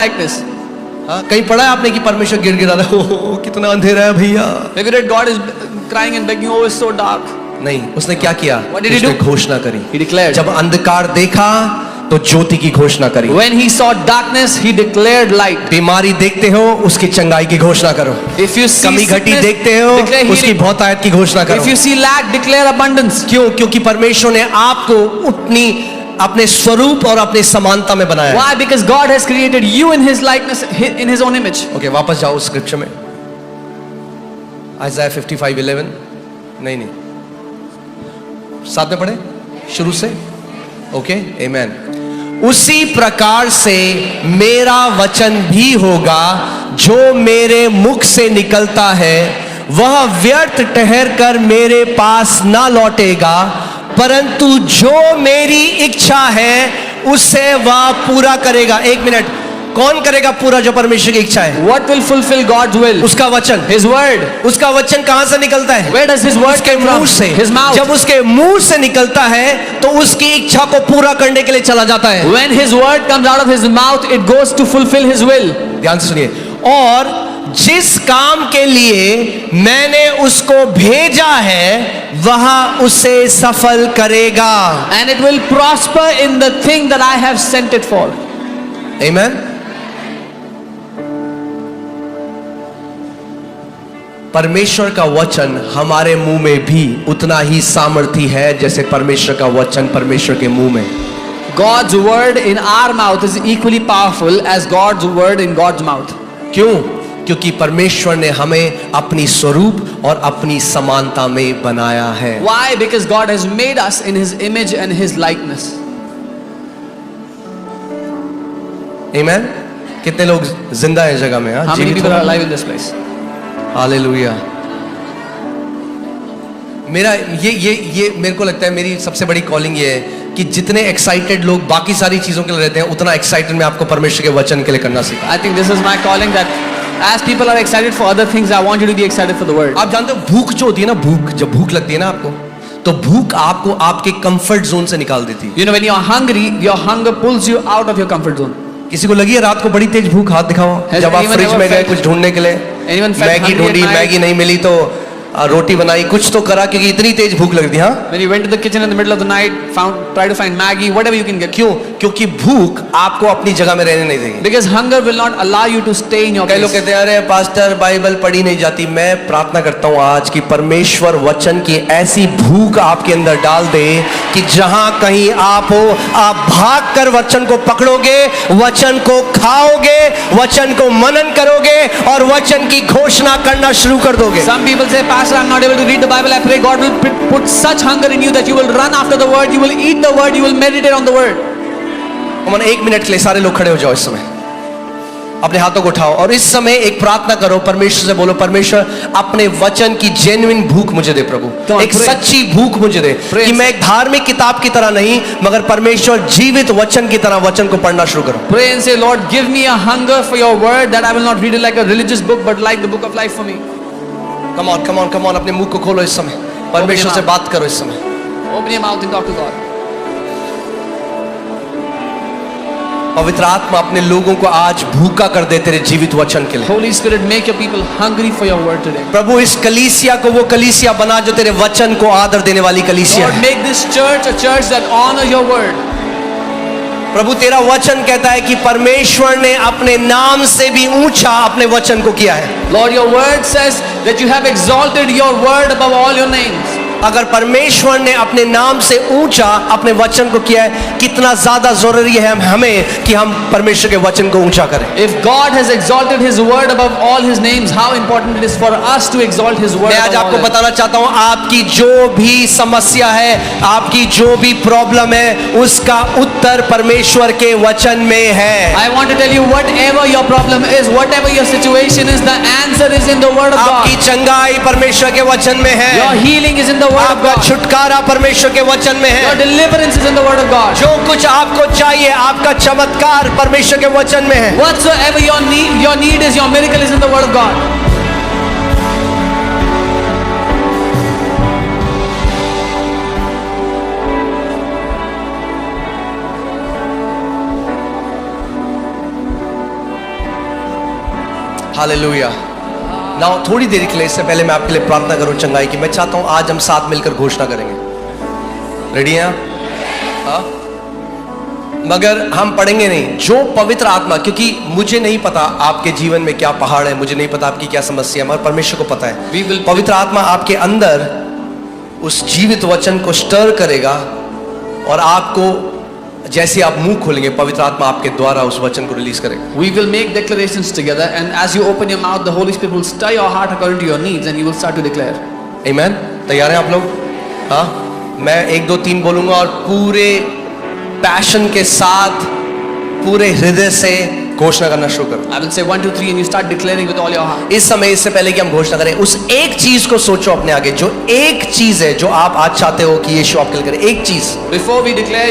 likeness. हाँ, कहीं पढ़ा है आपने कि परमेश्वर गिर गिरा रहा है, कितना अंधेरा है भैया? Have you read God is crying and begging, oh it's so dark? नहीं, उसने क्या किया? What did he उसने do? घोषणा करी। He declared. जब अंधकार देखा तो ज्योति की घोषणा करी। When he saw darkness, he declared light. बीमारी देखते हो उसकी चंगाई की घोषणा करो। If you see कमी घटी sickness, देखते हो declare उसकी healing. बहुतायत की घोषणा करो। If you see lack, declare abundance. क्यों? क्योंकि परमेश्वर ने आपको अपने स्वरूप और अपने समानता में बनाया है। Why? Because God has created you in His likeness, in His own image. Okay, वापस जाओ स्क्रिप्चर में। आइज़ाया 55:11 नहीं, साथ में पढ़े शुरू से। ओके, आमेन। उसी प्रकार से मेरा वचन भी होगा जो मेरे मुख से निकलता है, वह व्यर्थ ठहर कर मेरे पास ना लौटेगा, परंतु जो मेरी इच्छा है उससे वह पूरा करेगा। एक मिनट, कौन करेगा पूरा? जो परमेश्वर की इच्छा है। What will fulfill God's will? उसका वचन, His word. उसका वचन कहां से निकलता है? Where does His word उसके come from? मुंह से। His mouth. जब उसके मुंह से निकलता है तो उसकी इच्छा को पूरा करने के लिए चला जाता है। When His word comes out of His mouth, it goes to fulfill His will. ध्यान से सुनिए। और जिस काम के लिए मैंने उसको भेजा है वह उसे सफल करेगा। And it will prosper in the thing that I have sent it for. आमेन। परमेश्वर का वचन हमारे मुंह में भी उतना ही सामर्थी है जैसे परमेश्वर का वचन परमेश्वर के मुंह में। God's word in our mouth is equally powerful as God's word in God's mouth. क्यों? क्योंकि परमेश्वर ने हमें अपनी स्वरूप और अपनी समानता में बनाया है। Why? Because God has made us in His image and His likeness. आमेन। कितने लोग जिंदा है जगह में? How many people are alive in this place? Hallelujah. मेरा ये मेरे को लगता है मेरी सबसे बड़ी कॉलिंग ये है कि जितने एक्साइटेड लोग बाकी सारी चीजों के लिए रहते हैं, उतना एक्साइटेड मैं आपको परमेश्वर के वचन के लिए करना सीखा। I think this is my calling, that as people are excited for other things, I want you to be excited for the word. आप जानते हो भूख जो होती है ना, भूख जब भूख लगती है ना आपको, तो भूख आपको आपके कंफर्ट जोन से निकाल देती है। You know, when you are hungry, your hunger pulls you out of your comfort zone. किसी को लगी है रात को बड़ी तेज भूख? हाथ दिखाओ। Has जब आप anyone फ्रिज ever में गए felt- कुछ ढूंढने के लिए, Anyone felt Maggi hungry at ढूंढी, night? मैगी नहीं मिली तो रोटी बनाई, कुछ तो करा क्योंकि इतनी तेज भूख लग रही थी। हाँ, When you went to the kitchen in the middle of the night, try to find Maggie, whatever you can get. क्यों? क्योंकि भूख आपको अपनी जगह में रहने नहीं देगी। Because hunger will not allow you to stay in your कई लोग place. कहते हैं अरे पास्टर बाइबल पढ़ी नहीं जाती। मैं प्रार्थना करता हूँ आज कि परमेश्वर वचन की ऐसी भूख आपके अंदर डाल दे कि जहां कहीं आप हो, आप भाग कर वचन को पकड़ोगे, वचन को खाओगे, वचन को मनन करोगे और वचन की घोषणा करना शुरू कर दोगे। Some people say, Pastor, I'm not able to read the Bible. I pray God will put such hunger in you that you will run after the word, you will eat the word, you will meditate on the word. मन 1 minute के लिए सारे लोग खड़े हो जाओ। इस समय अपने हाथों को उठाओ और इस समय एक प्रार्थना करो, परमेश्वर से बोलो, परमेश्वर अपने वचन की जेन्युइन भूख मुझे दे प्रभु, एक सच्ची भूख मुझे दे कि मैं एक धार्मिक किताब की तरह नहीं मगर परमेश्वर जीवित वचन की तरह वचन को पढ़ना शुरू करो। Pray and say, Lord, give me a hunger for your word, that I will not read it like a religious book but like the book of life for me. Come on, come on, come on. अपने मुंह को खोलो इस समय, परमेश्वर से बात करो इस समय। Open your mouth and talk to God. पवित्र आत्मा अपने लोगों को आज भूखा कर दे तेरे जीवित वचन के लिए। Holy Spirit, make your people hungry for your word today. प्रभु इस कलीसिया को वो कलीसिया बना जो तेरे वचन को आदर देने वाली कलीसिया Lord, है। make this church a church that honor your word. प्रभु तेरा वचन कहता है कि परमेश्वर ने अपने नाम से भी ऊंचा अपने वचन को किया है। Lord, your word says that you have exalted your word above all your names. अगर परमेश्वर ने अपने नाम से ऊंचा अपने वचन को किया है, कितना ज्यादा जरूरी है हमें कि हम परमेश्वर के वचन को ऊंचा करें। If God has exalted His word above all His names, how important it is for us to exalt His word मैं आज above आपको all else. बताना चाहता हूं, आपकी जो भी समस्या है, आपकी जो भी प्रॉब्लम है, उसका उत्तर परमेश्वर के वचन में है। I want to tell you, whatever your problem is, whatever your situation is, the answer is in the word of आपकी God. चंगाई परमेश्वर के वचन में है। Your healing is in the word of आपका God. छुटकारा परमेश्वर के वचन में Your है। deliverance is in the word of God. जो कुछ आपको चाहिए, आपका चमत्कार परमेश्वर के वचन में है। Whatsoever your need is, your miracle is in the word of God. Hallelujah. Now थोड़ी देर के लिए, इससे पहले मैं आपके लिए प्रार्थना करूं चंगाई की, मैं चाहता हूं आज हम साथ मिलकर घोषणा करेंगे। रेडी हैं आप? हाँ? मगर हम पढ़ेंगे नहीं, जो पवित्र आत्मा, क्योंकि मुझे नहीं पता आपके जीवन में क्या पहाड़ है, मुझे नहीं पता आपकी क्या समस्या है, मगर परमेश्वर को पता है। पवित्र आत्मा आपके अंदर उस जीवित वचन को स्टर करेगा और आपको, जैसे आप मुंह खोलेंगे, पवित्र आत्मा आपके द्वारा उस वचन को रिलीज करेगा। We will make declarations together, and as you open your mouth, the Holy Spirit will stir your heart according to your needs, and you will start to declare. आमीन। तैयार हैं आप लोग? हाँ, मैं 1 2 3 बोलूंगा और पूरे पैशन के साथ, पूरे हृदय से घोषणा करना शुरू करो। I will say 1 2 3, and you start declaring with all your heart. इस समय, इससे पहले कि हम घोषणा करें, उस एक चीज को सोचो अपने आगे, जो एक चीज है जो आप आज चाहते हो कि यीशु आपके लिए करे। एक चीज। Before we declare,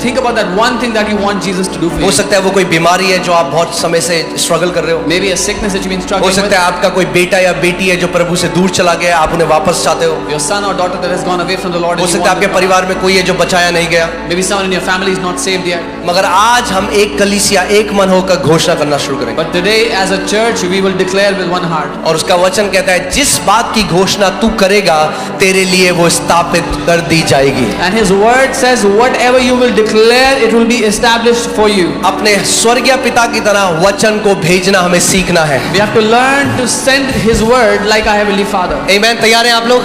think about that one thing that you want Jesus to do for हो you. सकता है वो कोई बीमारी है जो आप बहुत समय से स्ट्रगल कर रहे हो। Maybe a sickness that you've been हो struggling with. सकता है आपका कोई बेटा या बेटी है जो प्रभु से दूर चला गया, आप उन्हें वापस चाहते हो। Your son or daughter that has gone away from the Lord. हो and you सकता है want आपके them to परिवार में कोई है जो बचाया नहीं गया। come. Maybe someone in your family is not saved yet. मगर आज हम एक कलीसिया, एक मन होकर घोषणा करना शुरू करेंगे। But today, as a church, we will declare with one heart. और उसका वचन कहता है, जिस बात की घोषणा तू करेगा, तेरे लिए वो स्थापित कर दी जाएगी। And His word says, whatever you will declare, it will be established for you. अपने स्वर्गीय पिता की तरह वचन को भेजना हमें सीखना है। We have to learn to send His word like our Heavenly Father. आमीन। तैयार हैं आप लोग?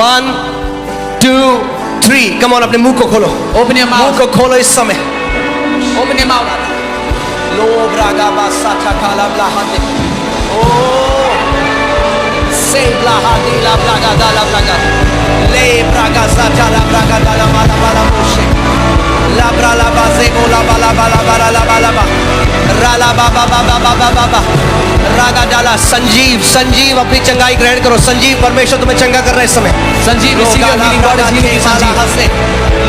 1 2 3, कम ऑन, अपने मुंह को खोलो। Open your मुंह mouth. को खोलो इस समय। Open your mouth. Low Braga बासा चकाला ब्लाहाते, ओ से ब्लाहादी ला ब्रागा दाला ब्रागा, ले ब्रागा सा चला ब्रागा दाला माला माला मुशे, ला ब्राला बासे बोला बाला बाला बाला ला बाला बा, राला बाबा बाबा बाबा बाबा, रागा डाला। संजीव, संजीव अपनी चंगाई ग्रहण करो। संजीव, परमेश्वर तुम्हें चंगा कर रहा है इस समय। Sanjeev, receive your healing. God is healing you, Sanjeev.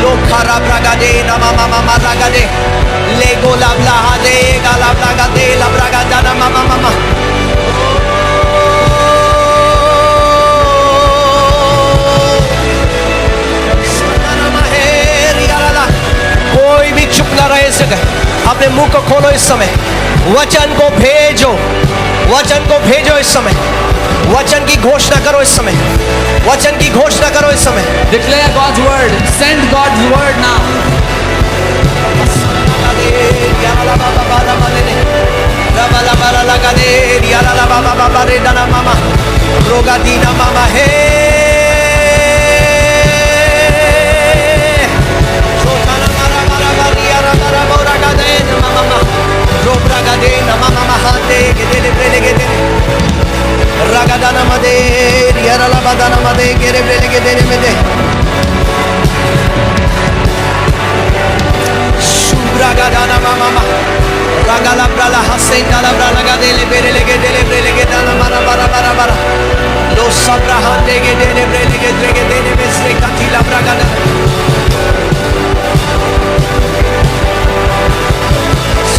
लो खारा ब्रागा दे ना मामा मामा रागा दे, ले गोला ब्लाहा दे गाला ब्रागा दे ला ब्रागा दाना मामा मामा। कोई भी चुप ना रहे इस जगह, अपने मुंह को खोलो इस समय, वचन को भेजो, वचन को भेजो इस समय, वचन की घोषणा करो इस समय, वचन की घोषणा करो इस समय। Declare God's word. Send God's word now. रोगादीना मामा है, ragadana made yarala badana made gere brele ge dene mede subragadana mama ragala brala hasen dala brala ga dele brele ge dele brele ge dala mara bara bara bara lo sabraha de ge dele brele ge drege dene mesre katila bragada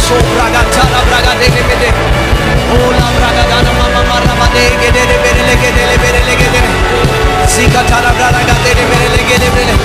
sobraga chala braga dele mede ola braga dana mama mara made ge dele brele ge dele zika chala braga dele brele ge dele